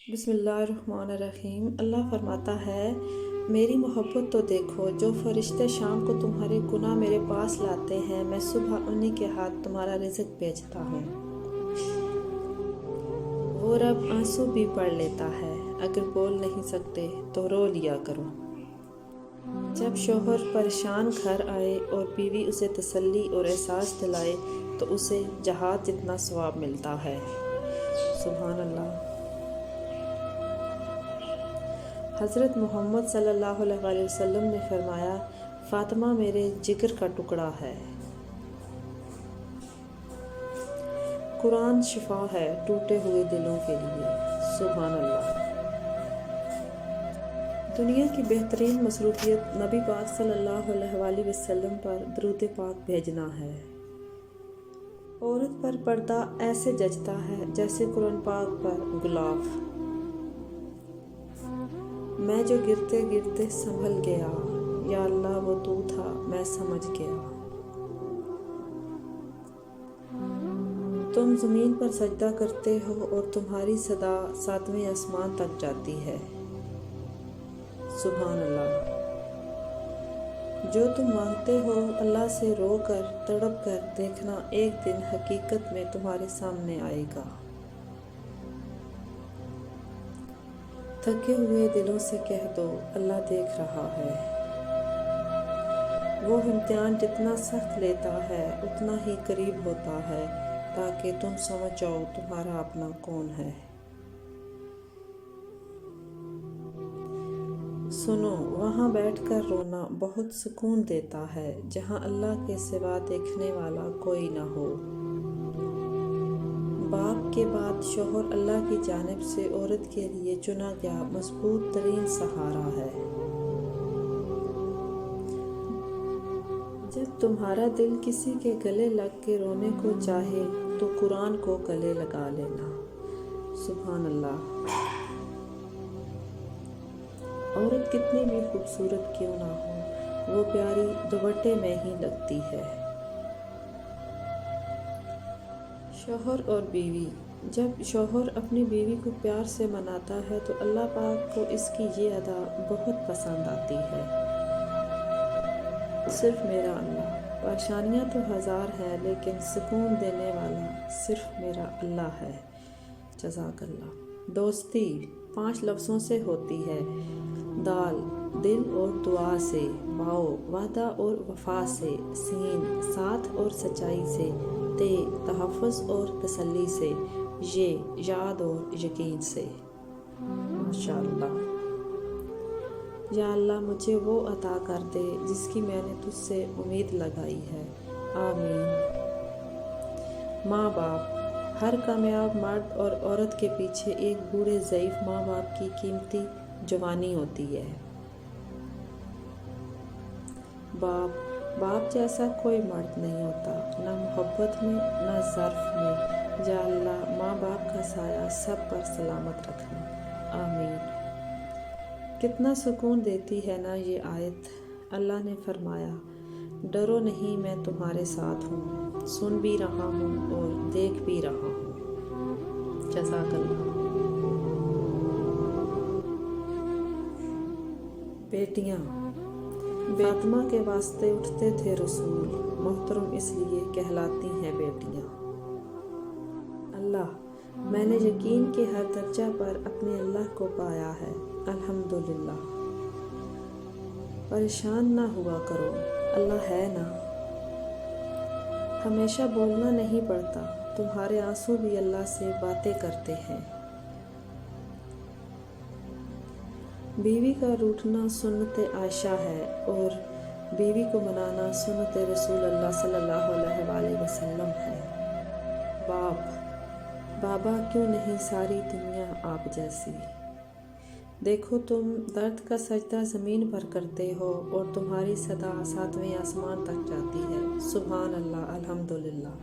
بسم اللہ الرحمن الرحیم۔ اللہ فرماتا ہے، میری محبت تو دیکھو، جو فرشتے شام کو تمہارے گناہ میرے پاس لاتے ہیں، میں صبح انہی کے ہاتھ تمہارا رزق بھیجتا ہوں۔ وہ رب آنسو بھی پڑھ لیتا ہے، اگر بول نہیں سکتے تو رو لیا کرو۔ جب شوہر پریشان گھر آئے اور بیوی اسے تسلی اور احساس دلائے تو اسے جہاد جتنا ثواب ملتا ہے۔ سبحان اللہ۔ حضرت محمد صلی اللہ علیہ وسلم نے فرمایا، فاطمہ میرے جگر کا ٹکڑا ہے۔ قرآن شفا ہے ٹوٹے ہوئے دلوں کے لیے۔ سبحان اللہ۔ دنیا کی بہترین مصروفیت نبی پاک صلی اللہ علیہ وسلم پر درود پاک بھیجنا ہے۔ عورت پر پردہ ایسے جچتا ہے جیسے قرآن پاک پر غلاف۔ میں جو گرتے گرتے سنبھل گیا، یا اللہ وہ تو تھا میں سمجھ گیا۔ تم زمین پر سجدہ کرتے ہو اور تمہاری صدا 7ویں آسمان تک جاتی ہے۔ سبحان اللہ۔ جو تم مانگتے ہو اللہ سے رو کر تڑپ کر دیکھنا، ایک دن حقیقت میں تمہارے سامنے آئے گا۔ تھکے ہوئے دلوں سے کہہ دو، اللہ دیکھ رہا ہے۔ وہ امتحان جتنا سخت لیتا ہے اتنا ہی قریب ہوتا ہے، تاکہ تم سمجھ جاؤ تمہارا اپنا کون ہے۔ سنو، وہاں بیٹھ کر رونا بہت سکون دیتا ہے، جہاں اللہ کے سوا دیکھنے والا کوئی نہ ہو۔ باپ کے بعد شوہر اللہ کی جانب سے عورت کے لیے چنا گیا مضبوط ترین سہارا ہے۔ جب تمہارا دل کسی کے گلے لگ کے رونے کو چاہے تو قرآن کو گلے لگا لینا۔ سبحان اللہ۔ عورت کتنی بھی خوبصورت کیوں نہ ہو، وہ پیاری دوپٹے میں ہی لگتی ہے۔ شوہر اور بیوی۔ جب شوہر اپنی بیوی کو پیار سے مناتا ہے تو اللہ پاک کو اس کی یہ ادا بہت پسند آتی ہے۔ صرف میرا اللہ۔ پریشانیاں تو ہزار ہیں لیکن سکون دینے والا صرف میرا اللہ ہے۔ جزاک اللہ۔ دوستی 5 لفظوں سے ہوتی ہے: دال دل اور دعا سے، واو وعدہ اور وفا سے، سین ساتھ اور سچائی سے، تے تحفظ اور تسلی سے، یہ یاد اور یقین سے۔ ماشاءاللہ۔ یا اللہ مجھے وہ عطا کر دے جس کی میں نے تجھ سے امید لگائی ہے۔ آمین۔ ماں باپ۔ ہر کامیاب مرد اور عورت کے پیچھے ایک بوڑھے ضعیف ماں باپ کی قیمتی جوانی ہوتی ہے۔ باپ جیسا کوئی مرد نہیں ہوتا، نہ محبت میں نہ ظرف میں۔ یا اللہ ماں باپ کا سایہ سب پر سلامت رکھنا۔ آمین۔ کتنا سکون دیتی ہے نا یہ آیت۔ اللہ نے فرمایا، ڈرو نہیں میں تمہارے ساتھ ہوں، سن بھی رہا ہوں اور دیکھ بھی رہا ہوں۔ جزاک اللہ۔ بیٹیاں۔ فاطمہ کے واسطے اٹھتے تھے رسول، محترم اس لیے کہلاتی ہیں بیٹیاں۔ اللہ، میں نے یقین کے ہر درجہ پر اپنے اللہ کو پایا ہے، الحمدللہ۔ پریشان نہ ہوا کرو، اللہ ہے نا۔ ہمیشہ بولنا نہیں پڑتا، تمہارے آنسو بھی اللہ سے باتیں کرتے ہیں۔ بیوی کا روٹھنا سنت عائشہ ہے اور بیوی کو منانا سنت رسول اللہ صلی اللہ علیہ وسلم ہے۔ بابا کیوں نہیں ساری دنیا آپ جیسی؟ دیکھو تم درد کا سجدہ زمین پر کرتے ہو اور تمہاری صدا 7ویں آسمان تک جاتی ہے۔ سبحان اللہ، الحمدللہ۔